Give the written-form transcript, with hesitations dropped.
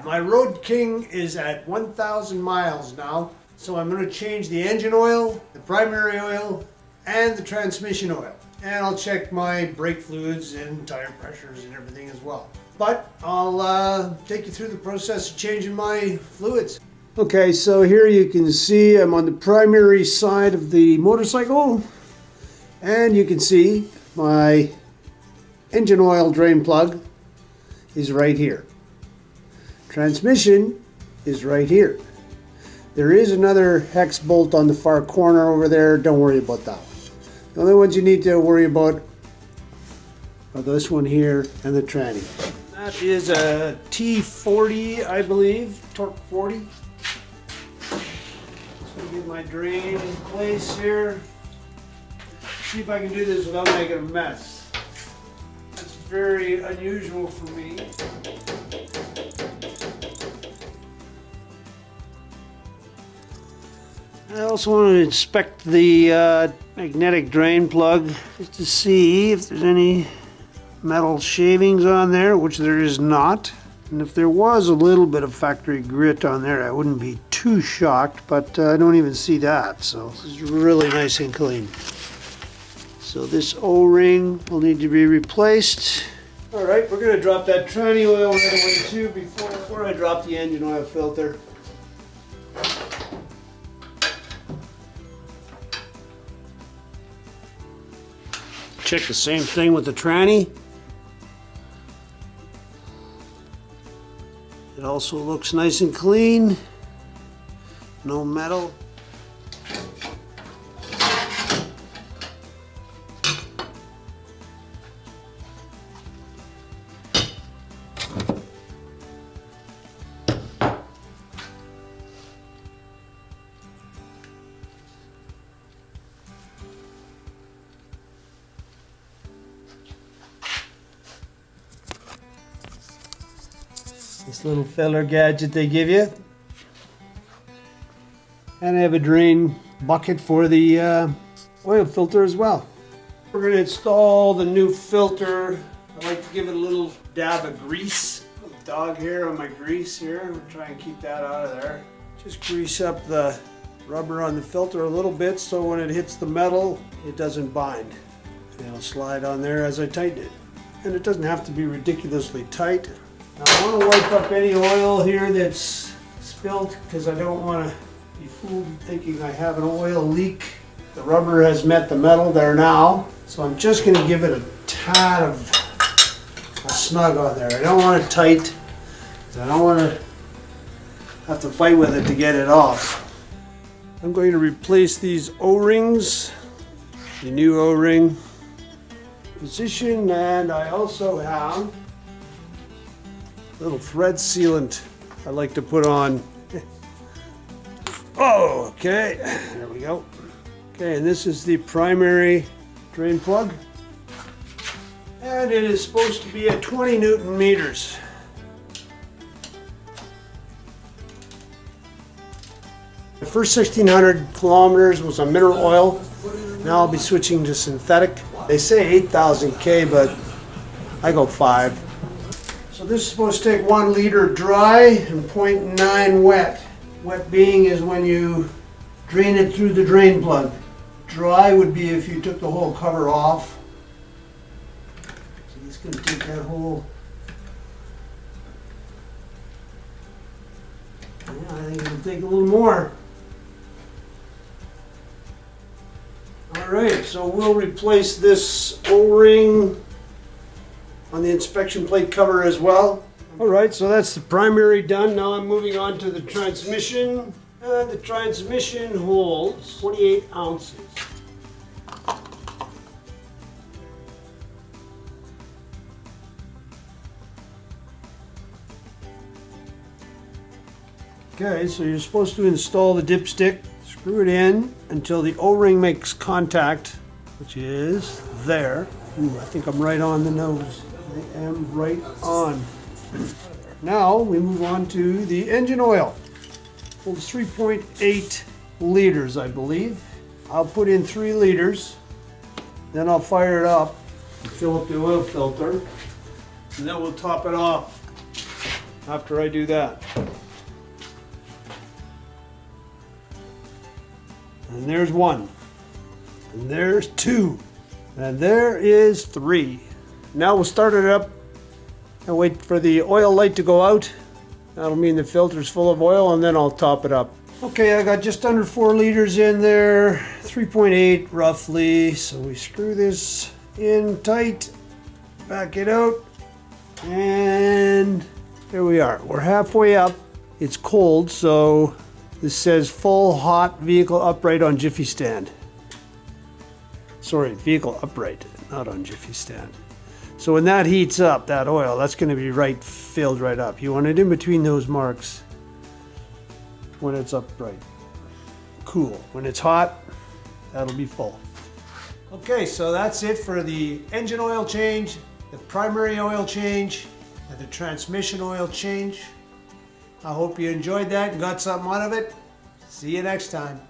My Road King is at 1,000 miles now, so I'm going to change the engine oil, the primary oil, and the transmission oil. And I'll check my brake fluids and tire pressures and everything as well. But I'll take you through the process of changing my fluids. Okay, so here you can see I'm on the primary side of the motorcycle, and you can see my engine oil drain plug is right here. Transmission is right here. There is another hex bolt on the far corner over there. Don't worry about that one. The only ones you need to worry about are this one here and the tranny. That is a T40, I believe, torque 40. So get my drain in place here. See if I can do this without making a mess. That's very unusual for me. I also want to inspect the magnetic drain plug just to see if there's any metal shavings on there, which there is not. And if there was a little bit of factory grit on there, I wouldn't be too shocked, but I don't even see that. So this is really nice and clean. So this O-ring will need to be replaced. All right, we're going to drop that tranny oil right away too before I drop the engine oil filter. Check the same thing with the tranny. It also looks nice and clean. No metal. This little filler gadget they give you. And I have a drain bucket for the oil filter as well. We're going to install the new filter. I like to give it a little dab of grease. A little dog hair on my grease here. We'll try and keep that out of there. Just grease up the rubber on the filter a little bit so when it hits the metal, it doesn't bind. And it'll slide on there as I tighten it. And it doesn't have to be ridiculously tight. Now I want to wipe up any oil here that's spilled because I don't want to be fooled thinking I have an oil leak. The rubber has met the metal there now, so I'm just going to give it a tad of a snug on there. I don't want it tight. I don't want to have to fight with it to get it off. I'm going to replace these O-rings, the new O-ring position, and I also have little thread sealant I like to put on. Oh, okay, there we go. Okay, and this is the primary drain plug. And it is supposed to be at 20 Newton meters. The first 1,600 kilometers was on mineral oil. Now I'll be switching to synthetic. They say 8,000 K, but I go 5. So this is supposed to take 1 liter dry and 0.9 wet. Wet being is when you drain it through the drain plug. Dry would be if you took the whole cover off. So it's going to take that whole... Yeah, I think it'll take a little more. Alright, so we'll replace this O-ring on the inspection plate cover as well. Alright, so that's the primary done. Now I'm moving on to the transmission. And the transmission holds 48 ounces. Okay, so you're supposed to install the dipstick, screw it in until the O-ring makes contact, which is there. Ooh, I think I'm right on the nose. I am right on. Now we move on to the engine oil. Holds 3.8 liters, I believe. I'll put in 3 liters, then I'll fire it up and fill up the oil filter, and then we'll top it off after I do that. And there's one. And there's two. And there is three. Now we'll start it up and wait for the oil light to go out. That'll mean the filter's full of oil, and then I'll top it up. Okay, I got just under 4 liters in there, 3.8 roughly. So we screw this in tight, back it out, and there we are. We're halfway up. It's cold, so this says full hot vehicle upright on Jiffy stand. Sorry, vehicle upright, not on Jiffy stand. So when that heats up, that oil, that's going to be filled right up. You want it in between those marks when it's upright. Cool. When it's hot, that'll be full. Okay, so that's it for the engine oil change, the primary oil change, and the transmission oil change. I hope you enjoyed that and got something out of it. See you next time.